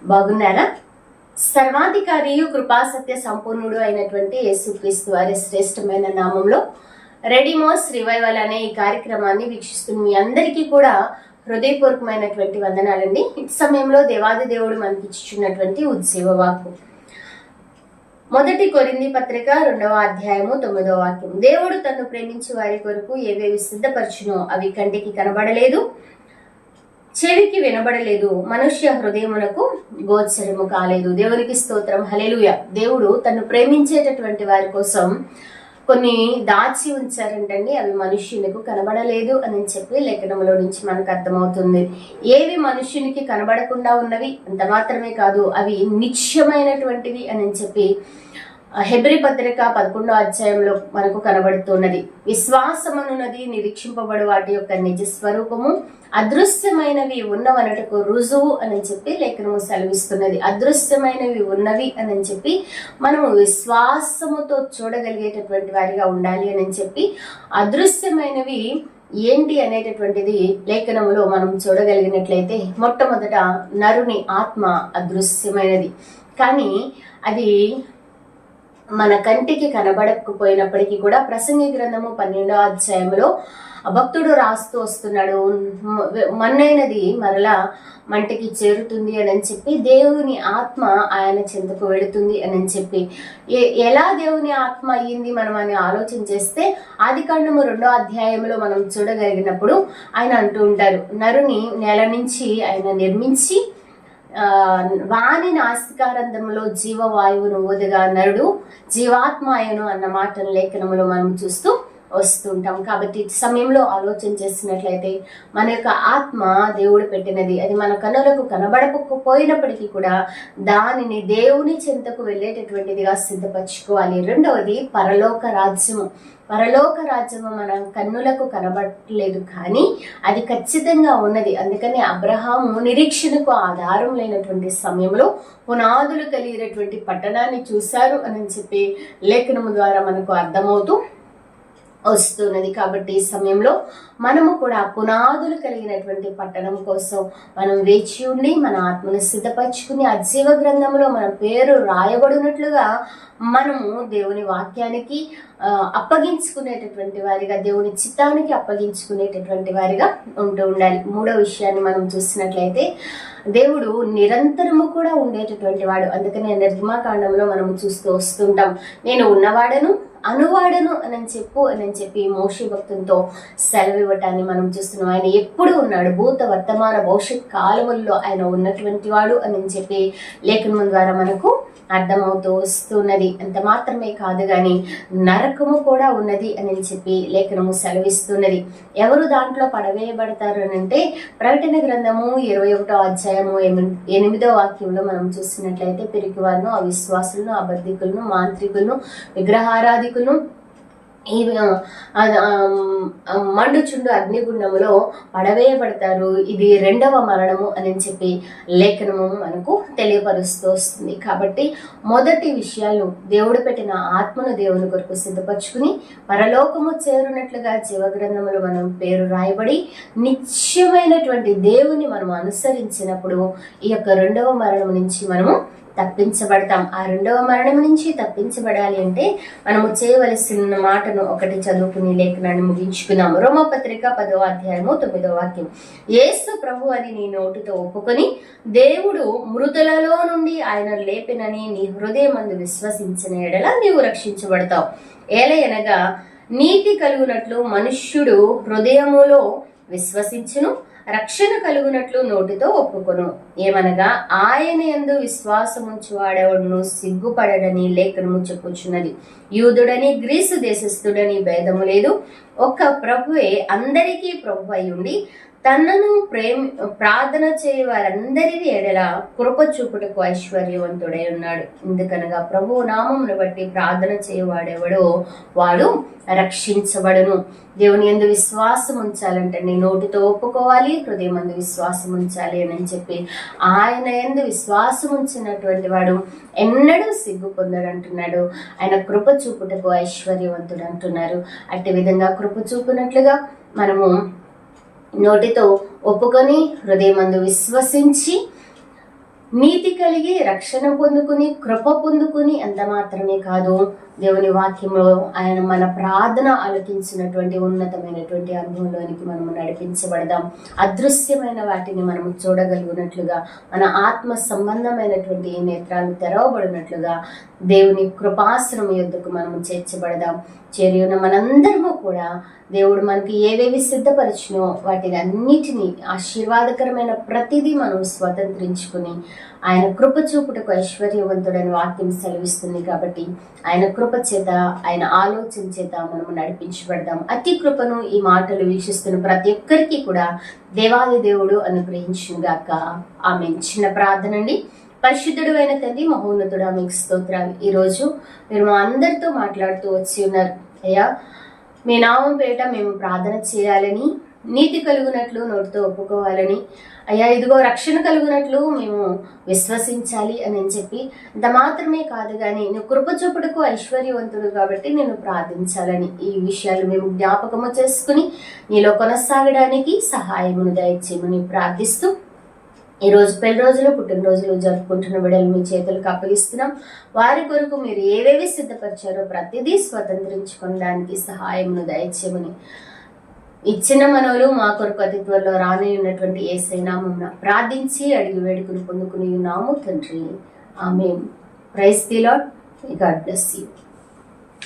బాగున్నారా? సర్వాధికారియు కృపాసత్య సంపూర్ణుడు అయినటువంటి యేసుక్రీస్తు వారి శ్రేష్టమైన నామంలో రెడీమోస్ రివైవల్ అనే ఈ కార్యక్రమాన్ని వీక్షిస్తున్న మీ అందరికీ కూడా హృదయపూర్వకమైనటువంటి వందనాలండి. ఈ సమయంలో దేవాది దేవుడు మనకి ఇచ్చుచున్నటువంటి ఉజ్జీవ వాక్కు మొదటి కొరింథీ పత్రిక 2వ అధ్యాయము 9వ వాక్యం. దేవుడు తన్ను ప్రేమించే వారి కొరకు ఏవేవి సిద్ధపరచునో అవి కంటికి కనబడలేదు, చెవికి వినబడలేదు, మనుష్య హృదయమునకు గోచరము కాలేదు. దేవునికి స్తోత్రం, హల్లెలూయా. దేవుడు తను ప్రేమించేటటువంటి వారి కోసం కొన్ని దాచి ఉంచారంటండి. అవి మనుష్యునికి కనబడలేదు అని చెప్పి లేఖనంలో నుంచి మనకు అర్థమవుతుంది. ఏవి మనుష్యునికి కనబడకుండా ఉన్నవి అంత మాత్రమే కాదు, అవి నిత్యమైనటువంటివి అని చెప్పి హెబ్రీ పత్రిక 11వ అధ్యాయంలో మనకు కనబడుతున్నది. విశ్వాసమనున్నది నిరీక్షింపబడు వాటి యొక్క నిజ స్వరూపము, అదృశ్యమైనవి ఉన్నవనటకు రుజువు అని చెప్పి లేఖనము సెలవిస్తున్నది. అదృశ్యమైనవి ఉన్నవి అని చెప్పి మనము విశ్వాసముతో చూడగలిగేటటువంటి వారిగా ఉండాలి అని చెప్పి అదృశ్యమైనవి ఏంటి అనేటటువంటిది లేఖనములో మనం చూడగలిగినట్లయితే మొట్టమొదట నరుని ఆత్మ అదృశ్యమైనది. కానీ అది మన కంటికి కనబడకపోయినప్పటికీ కూడా ప్రసంగి గ్రంథము 12వ అధ్యాయంలో భక్తుడు రాస్తూ వస్తున్నాడు, మన్నైనది మరలా మంటికి చేరుతుంది అని చెప్పి దేవుని ఆత్మ ఆయన చెంతకు వెళుతుంది అని చెప్పి ఎలా దేవుని ఆత్మ అయ్యింది మనం అని ఆలోచన చేస్తే ఆదికాండము 2వ అధ్యాయంలో మనం చూడగలిగినప్పుడు ఆయన అంటూ ఉంటారు, నరుని నేల నుంచి ఆయన నిర్మించి వాని నాసికారంధంలో జీవవాయువును ఊదగా నరుడు జీవాత్మాయను అన్న మాటను లేఖనములో మనం చూస్తూ వస్తుంటాం. కాబట్టి ఈ సమయంలో ఆలోచన చేసినట్లయితే మన యొక్క ఆత్మ దేవుడు పెట్టినది. అది మన కన్నులకు కనబడకపోయినప్పటికీ కూడా దానిని దేవుని చెంతకు వెళ్ళేటటువంటిదిగా సిద్ధపరచుకోవాలి. రెండవది పరలోక రాజ్యము. పరలోక రాజ్యము మన కన్నులకు కనబడలేదు కానీ అది ఖచ్చితంగా ఉన్నది. అందుకని అబ్రహాము నిరీక్షణకు ఆధారం లేనటువంటి సమయంలో పునాదులు కలిగినటువంటి పట్టణాన్ని చూశారు అని చెప్పి లేఖనము ద్వారా మనకు అర్థమవుతూ వస్తున్నది. కాబట్టి ఈ సమయంలో మనము కూడా పునాదులు కలిగినటువంటి పట్టణం కోసం మనం వేచి ఉండి మన ఆత్మను సిద్ధపరచుకుని ఆ జీవ గ్రంథంలో మన పేరు రాయబడినట్లుగా మనము దేవుని వాక్యానికి అప్పగించుకునేటటువంటి వారిగా, దేవుని చిత్తానికి అప్పగించుకునేటటువంటి వారిగా ఉంటూ ఉండాలి. మూడో విషయాన్ని మనం చూసినట్లయితే దేవుడు నిరంతరము కూడా ఉండేటటువంటి వాడు. అందుకనే నిర్గమాకాండంలో మనం చూస్తూ వస్తుంటాం, నేను ఉన్నవాడను అనువాడను అని చెప్పి మోషే భక్తులతో సెలవు ఇవ్వటాన్ని మనం చూస్తున్నాం. ఆయన ఎప్పుడు ఉన్నాడు, భూత వర్తమాన భవిష్యత్ కాలముల్లో ఆయన ఉన్నటువంటి వాడు అని చెప్పి లేఖనం ద్వారా మనకు అర్థమవుతూ వస్తున్నది. అంత మాత్రమే కాదు కానీ నరకము కూడా ఉన్నది అని చెప్పి లేఖనము సెలవిస్తున్నది. ఎవరు దాంట్లో పడవేయబడతారు అని అంటే ప్రకటన గ్రంథము 21వ అధ్యాయము 8వ వాక్యంలో మనం చూసినట్లయితే పిరికివారును, అవిశ్వాసులను, అబద్ధికులను, మాంత్రికులను, విగ్రహారాధికులను ఈ మండుచుండు అగ్నిగుండములో పడవేయబడతారు. ఇది రెండవ మరణము అని చెప్పి లేఖనము మనకు తెలియపరుస్తూ వస్తుంది. కాబట్టి మొదటి విషయాలు దేవుడు పెట్టిన ఆత్మను దేవుని కొరకు సిద్ధపరచుకుని పరలోకము చేరునట్లుగా జీవగ్రంథములు మనం పేరు రాయబడి నిత్యమైనటువంటి దేవుని మనం అనుసరించినప్పుడు ఈ యొక్క రెండవ మరణం నుంచి మనము తప్పించబడతాం. ఆ రెండవ మరణం నుంచి తప్పించబడాలి అంటే మనము చేయవలసిన మాటను ఒకటి చదువుకుని లేఖనాన్ని ముగించుకుందాం. రోమపత్రిక 10వ అధ్యాయము 9వ వాక్యం. యేసు ప్రభు అని నీ నోటితో ఒప్పుకొని దేవుడు మృతులలో నుండి ఆయన లేపినని నీ హృదయమందు విశ్వసించిన ఎడల నీవు రక్షించబడతావు. ఏలయనగా నీతి కలుగునట్లు మనుష్యుడు హృదయములో విశ్వసించును, రక్షణ కలుగునట్లు నోటితో ఒప్పుకొను. ఏమనగా ఆయన యందు విశ్వాసముంచు వాడెవడును సిగ్గుపడడని లేఖనము చెప్పుచున్నది. యూదుడని గ్రీసు దేశస్థుడని భేదము లేదు, ఒక్క ప్రభువే అందరికీ ప్రభు అయి ఉండి తనను ప్రార్థన చేయ వారందరి ఎడల కృప చూపుటకు ఐశ్వర్యవంతుడై ఉన్నాడు. ఎందుకనగా ప్రభువు నామమును బట్టి ప్రార్థన చేయవాడెవడో వాడు రక్షించబడును. దేవుని యందు విశ్వాసం ఉంచాలంటే నీ నోటితో ఒప్పుకోవాలి, హృదయం యందు విశ్వాసం ఉంచాలి అని చెప్పి ఆయన యందు విశ్వాసం ఉంచినటువంటి వాడు ఎన్నడూ సిగ్గు పొందడంటున్నాడు. ఆయన కృప చూపుటకు ఐశ్వర్యవంతుడు అంటున్నారు. అట్టి విధంగా కృప చూపునట్లుగా మనము నోటితో ఒప్పుకొని హృదయమందు విశ్వసించి నీతి కలిగి రక్షణ పొందుకుని కృప పొందుకుని అంత మాత్రమే కాదు, దేవుని వాక్యంలో ఆయన మన ప్రార్థన ఆలకించినటువంటి ఉన్నతమైనటువంటి అనుభవంలోనికి మనము నడిపించబడదాం. అదృశ్యమైన వాటిని మనము చూడగలిగినట్లుగా, మన ఆత్మ సంబంధమైనటువంటి నేత్రాలు తెరవబడినట్లుగా దేవుని కృపాశ్రమ యొద్దకు మనము చేర్చబడదాం. చేరి ఉన్న మనందరము కూడా దేవుడు మనకి ఏవేవి సిద్ధపరిచినో వాటిని అన్నిటినీ ఆశీర్వాదకరమైన ప్రతిదీ మనం స్వతంత్రించుకుని ఆయన కృప చూపుటకు ఐశ్వర్యవంతుడని వాక్యం సెలవిస్తుంది. కాబట్టి ఆయన కృప చేత, ఆయన ఆలోచన చేత మనము నడిపించబడదాం. అతి కృపను ఈ మాటలు వీక్షిస్తున్న ప్రతి ఒక్కరికి కూడా దేవాది దేవుడు అనుగ్రహించుగాక. ఆమె చిన్న ప్రార్థన అండి. పరిశుద్ధుడు అయిన తండ్రి, మహోన్నతుడా, మీకు స్తోత్రాలు. ఈరోజు మీరు మా అందరితో మాట్లాడుతూ వచ్చి ఉన్నారు. అయ్యా, మీ నామం పేట మేము ప్రార్థన చేయాలని, నీతి కలుగునట్లు నోటితో ఒప్పుకోవాలని, అయ్యా ఇదిగో రక్షణ కలుగునట్లు మేము విశ్వసించాలి అని చెప్పి, అంత మాత్రమే కాదు కానీ నువ్వు కృప చూపుటకు ఐశ్వర్యవంతుడు కాబట్టి నేను ప్రార్థించాలని, ఈ విషయాలు మేము జ్ఞాపకము చేసుకుని నీలో కొనసాగడానికి సహాయమును దయచేయమని ప్రార్థిస్తూ, ఈరోజు పెళ్లి రోజులు, పుట్టినరోజులు జరుపుకుంటున్న బిడ్డలు మీ చేతులకు అప్పగిస్తున్నాం. వారి కొరకు మీరు ఏవేవి సిద్ధపరిచారో ప్రతిదీ స్వతంత్రించుకోవడానికి సహాయమును దయచేయమని, ఇచ్చిన మనవులు మా కొరకు అతి త్వరలో రానున్నటువంటి యేసయ్య నామమున ప్రార్థించి అడిగి వేడుకుని పొందుకుని ఉన్నాము తండ్రి. ఆమేన్. Praise the Lord. God bless you.